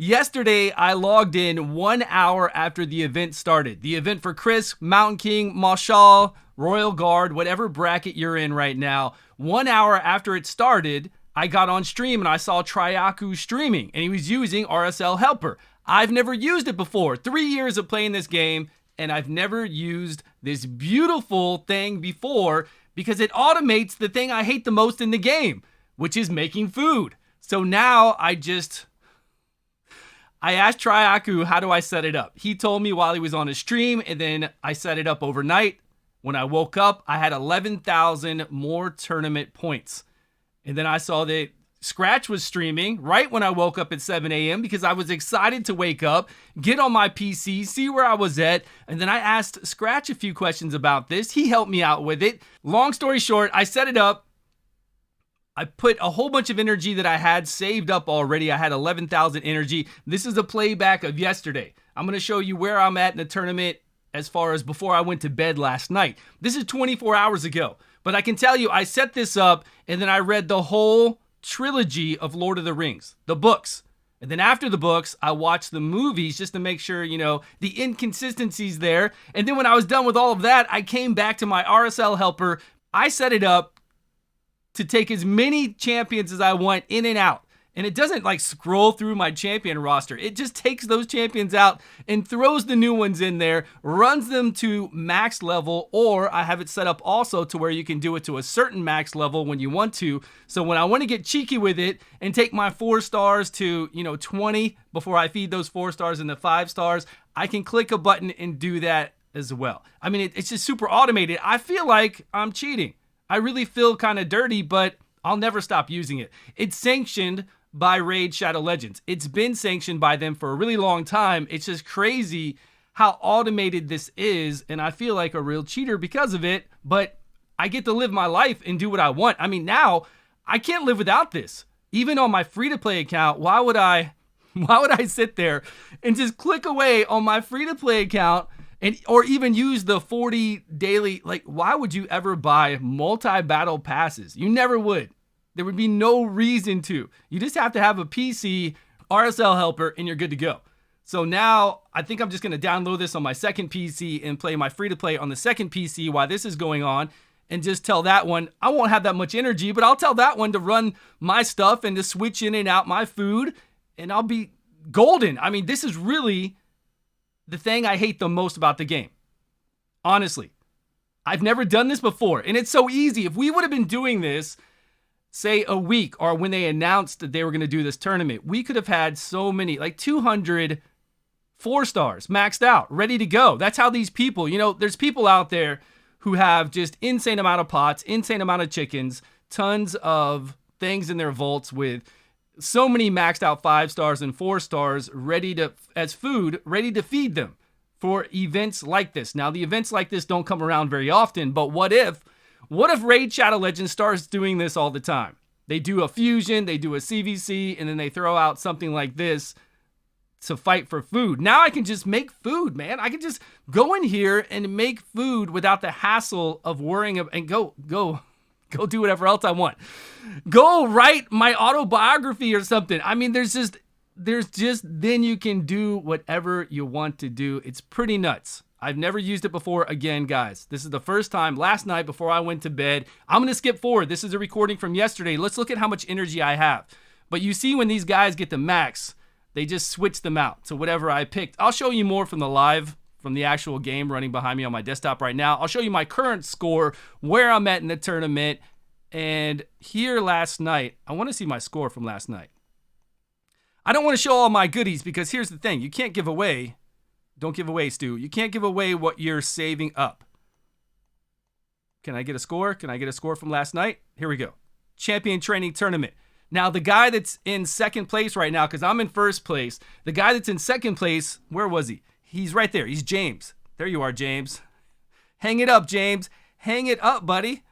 Yesterday, I logged in 1 hour after the event started. The event for Krisk, Mountain King, Marshall, Royal Guard, whatever bracket you're in right now. 1 hour after it started, I got on stream and I saw Triaku streaming, and he was using RSL Helper. I've never used it before. 3 years of playing this game, and I've never used this beautiful thing before because it automates the thing I hate the most in the game, which is making food. So now I asked Triaku, how do I set it up? He told me while he was on his stream, and then I set it up overnight. When I woke up, I had 11,000 more tournament points. And then I saw that Scratch was streaming right when I woke up at 7 a.m. because I was excited to wake up, get on my PC, see where I was at. And then I asked Scratch a few questions about this. He helped me out with it. Long story short, I set it up. I put a whole bunch of energy that I had saved up already. I had 11,000 energy. This is a playback of yesterday. I'm going to show you where I'm at in the tournament as far as before I went to bed last night. This is 24 hours ago. But I can tell you, I set this up and then I read the whole trilogy of Lord of the Rings, the books. And then after the books, I watched the movies just to make sure, the inconsistencies there. And then when I was done with all of that, I came back to my RSL Helper. I set it up to take as many champions as I want in and out. And it doesn't scroll through my champion roster. It just takes those champions out and throws the new ones in there, runs them to max level, or I have it set up also to where you can do it to a certain max level when you want to. So when I want to get cheeky with it and take my 4 stars to, 20 before I feed those 4 stars into 5 stars, I can click a button and do that as well. I mean, it's just super automated. I feel like I'm cheating. I really feel kind of dirty, but I'll never stop using it. It's sanctioned by Raid Shadow Legends. It's been sanctioned by them for a really long time. It's just crazy how automated this is, and I feel like a real cheater because of it, but I get to live my life and do what I want. I mean, now I can't live without this. Even on my free-to-play account, why would I sit there and just click away on my free-to-play account or even use the 40 daily? Why would you ever buy multi-battle passes? You never would. There would be no reason to. You just have to have a PC, RSL Helper, and you're good to go. So now I think I'm just going to download this on my second PC and play my free-to-play on the second PC while this is going on, and just tell that one, I won't have that much energy, but I'll tell that one to run my stuff and to switch in and out my food, and I'll be golden. I mean, this is really the thing I hate the most about the game. Honestly. I've never done this before, and it's so easy. If we would have been doing this, say a week, or when they announced that they were going to do this tournament, we could have had so many, 200 4 stars maxed out, ready to go. That's how these people, there's people out there who have just insane amount of pots, insane amount of chickens, tons of things in their vaults with so many maxed out 5 stars and 4 stars as food, ready to feed them for events like this. Now, the events like this don't come around very often, but what if Raid Shadow Legends starts doing this all the time? They do a fusion, they do a CVC, and then they throw out something like this to fight for food. Now I can just make food, man. I can just go in here and make food without the hassle of worrying and go do whatever else I want. Go write my autobiography or something. I mean, then you can do whatever you want to do. It's pretty nuts. I've never used it before. Again, guys, this is the first time last night before I went to bed. I'm going to skip forward. This is a recording from yesterday. Let's look at how much energy I have. But you see when these guys get the max, they just switch them out to whatever I picked. I'll show you more from the actual game running behind me on my desktop right now. I'll show you my current score, where I'm at in the tournament. And here last night, I want to see my score from last night. I don't want to show all my goodies because here's the thing. You can't give away. Don't give away, Stu. You can't give away what you're saving up. Can I get a score? Can I get a score from last night? Here we go. Champion Training Tournament. Now, the guy that's in second place right now, because I'm in first place, the guy that's in second place, where was he? He's right there. He's James. There you are, James. Hang it up, James. Hang it up, buddy.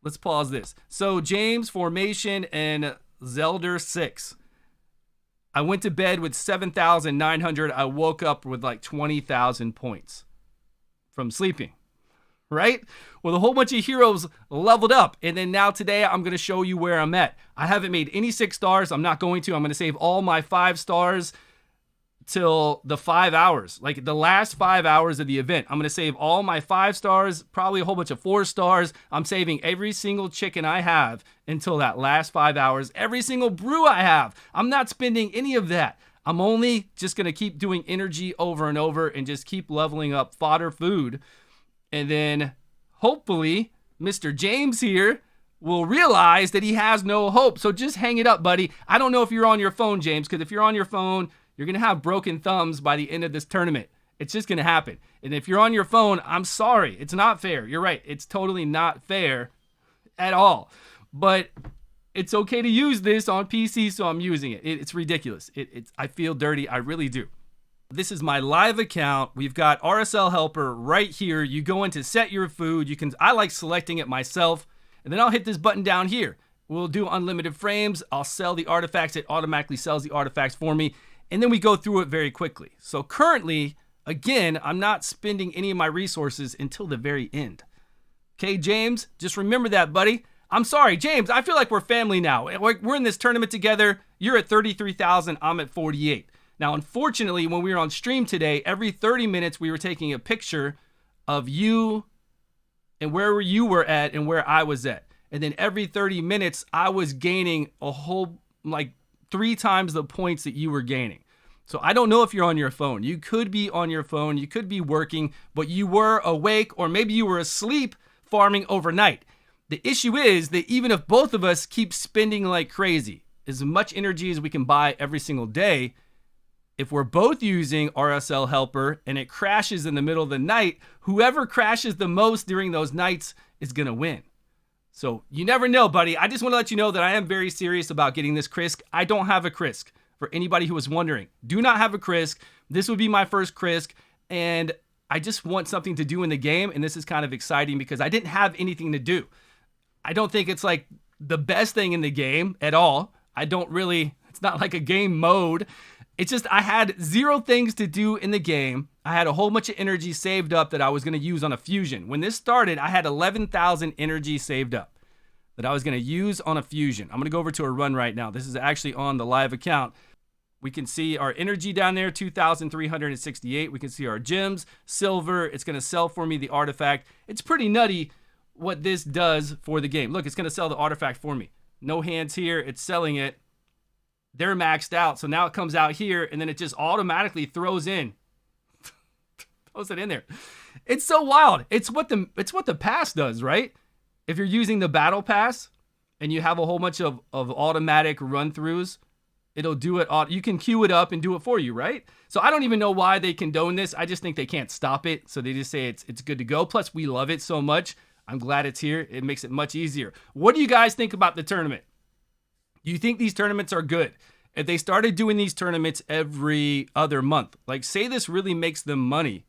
Let's pause this. So, James, Formation, and Zelda 6. I went to bed with 7,900. I woke up with 20,000 points from sleeping, right? With a whole bunch of heroes leveled up. And then now today, I'm going to show you where I'm at. I haven't made any 6 stars. I'm not going to. I'm going to save all my 5 stars till the 5 hours, like the last 5 hours of the event. I'm going to save all my 5 stars, probably a whole bunch of 4 stars. I'm saving every single chicken I have until that last 5 hours. Every single brew I have. I'm not spending any of that. I'm only just going to keep doing energy over and over and just keep leveling up fodder food. And then hopefully Mr. James here will realize that he has no hope. So just hang it up, buddy. I don't know if you're on your phone, James, because if you're on your phone, you're going to have broken thumbs by the end of this tournament. It's just going to happen. And if you're on your phone, I'm sorry. It's not fair. You're right. It's totally not fair at all. But it's okay to use this on PC, so I'm using it. It's ridiculous. I feel dirty. I really do. This is my live account. We've got RSL Helper right here. You go in to set your food. I like selecting it myself. And then I'll hit this button down here. We'll do unlimited frames. I'll sell the artifacts. It automatically sells the artifacts for me. And then we go through it very quickly. So currently, again, I'm not spending any of my resources until the very end. Okay, James, just remember that, buddy. I'm sorry, James, I feel like we're family now. We're in this tournament together. You're at 33,000, I'm at 48. Now, unfortunately, when we were on stream today, every 30 minutes we were taking a picture of you and where you were at and where I was at. And then every 30 minutes, I was gaining a whole, like 3 times the points that you were gaining. So I don't know if you're on your phone. You could be on your phone. You could be working, but you were awake or maybe you were asleep farming overnight. The issue is that even if both of us keep spending like crazy, as much energy as we can buy every single day, if we're both using RSL Helper and it crashes in the middle of the night, whoever crashes the most during those nights is going to win. So you never know, buddy. I just want to let you know that I am very serious about getting this Krisk. I don't have a Krisk. For anybody who was wondering, do not have a Krisk. This would be my first Krisk, and I just want something to do in the game, and this is kind of exciting because I didn't have anything to do. I don't think it's like the best thing in the game at all. It's not like a game mode. It's just I had 0 things to do in the game. I had a whole bunch of energy saved up that I was going to use on a fusion. When this started, I had 11,000 energy saved up that I was going to use on a fusion. I'm going to go over to a run right now. This is actually on the live account. We can see our energy down there, 2,368. We can see our gems, silver. It's going to sell for me the artifact. It's pretty nutty what this does for the game. Look, it's going to sell the artifact for me. No hands here. It's selling it. They're maxed out. So now it comes out here, and then it just automatically throws it in there. It's so wild. It's what the pass does, right? If you're using the battle pass and you have a whole bunch of automatic run-throughs, it'll do it. You can queue it up and do it for you, right? So I don't even know why they condone this. I just think they can't stop it. So they just say it's good to go. Plus, we love it so much. I'm glad it's here. It makes it much easier. What do you guys think about the tournament? Do you think these tournaments are good? If they started doing these tournaments every other month, like say this really makes them money.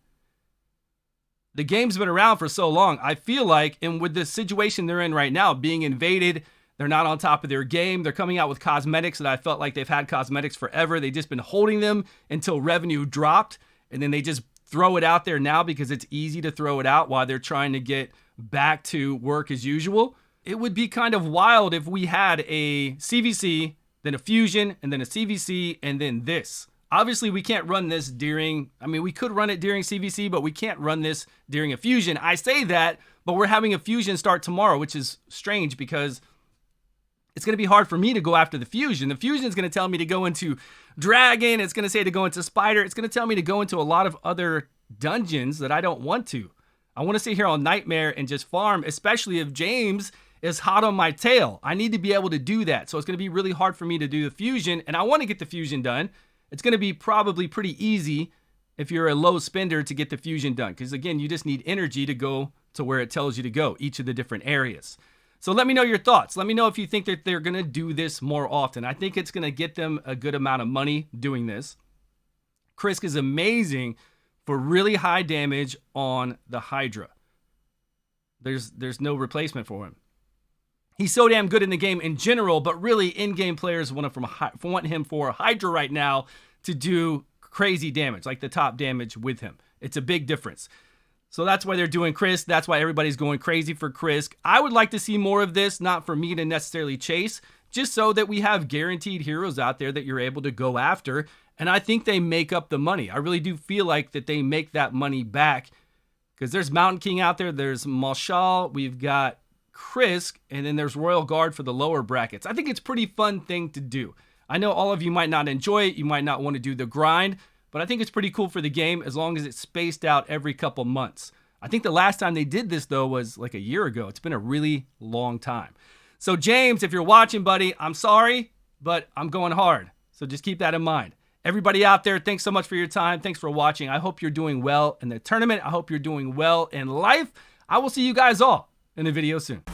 The game's been around for so long. I feel like, and with the situation they're in right now, being invaded, they're not on top of their game. They're coming out with cosmetics that I felt like they've had cosmetics forever. They've just been holding them until revenue dropped, and then they just throw it out there now because it's easy to throw it out while they're trying to get back to work as usual. It would be kind of wild if we had a CVC, then a fusion, and then a CVC, and then this. Obviously, we can't run this we could run it during CVC, but we can't run this during a fusion. I say that, but we're having a fusion start tomorrow, which is strange because it's going to be hard for me to go after the fusion. The fusion is going to tell me to go into dragon. It's going to say to go into spider. It's going to tell me to go into a lot of other dungeons that I don't want to. I want to sit here on nightmare and just farm, especially if James is hot on my tail. I need to be able to do that. So it's going to be really hard for me to do the fusion, and I want to get the fusion done. It's going to be probably pretty easy if you're a low spender to get the fusion done. Because again, you just need energy to go to where it tells you to go, each of the different areas. So let me know your thoughts. Let me know if you think that they're going to do this more often. I think it's going to get them a good amount of money doing this. Krisk is amazing for really high damage on the Hydra. There's no replacement for him. He's so damn good in the game in general, but really in-game players want him for Hydra right now to do crazy damage, like the top damage with him. It's a big difference. So that's why they're doing Krisk. That's why everybody's going crazy for Krisk. I would like to see more of this, not for me to necessarily chase, just so that we have guaranteed heroes out there that you're able to go after. And I think they make up the money. I really do feel like that they make that money back, because there's Mountain King out there, there's Marshall, we've got Krisk, and then there's Royal Guard for the lower brackets. I think it's a pretty fun thing to do. I know all of you might not enjoy it, you might not want to do the grind, but I think it's pretty cool for the game as long as it's spaced out every couple months. I think the last time they did this, though, was like a year ago. It's been a really long time. So, James, if you're watching, buddy, I'm sorry, but I'm going hard. So just keep that in mind. Everybody out there, thanks so much for your time. Thanks for watching. I hope you're doing well in the tournament. I hope you're doing well in life. I will see you guys all in a video soon.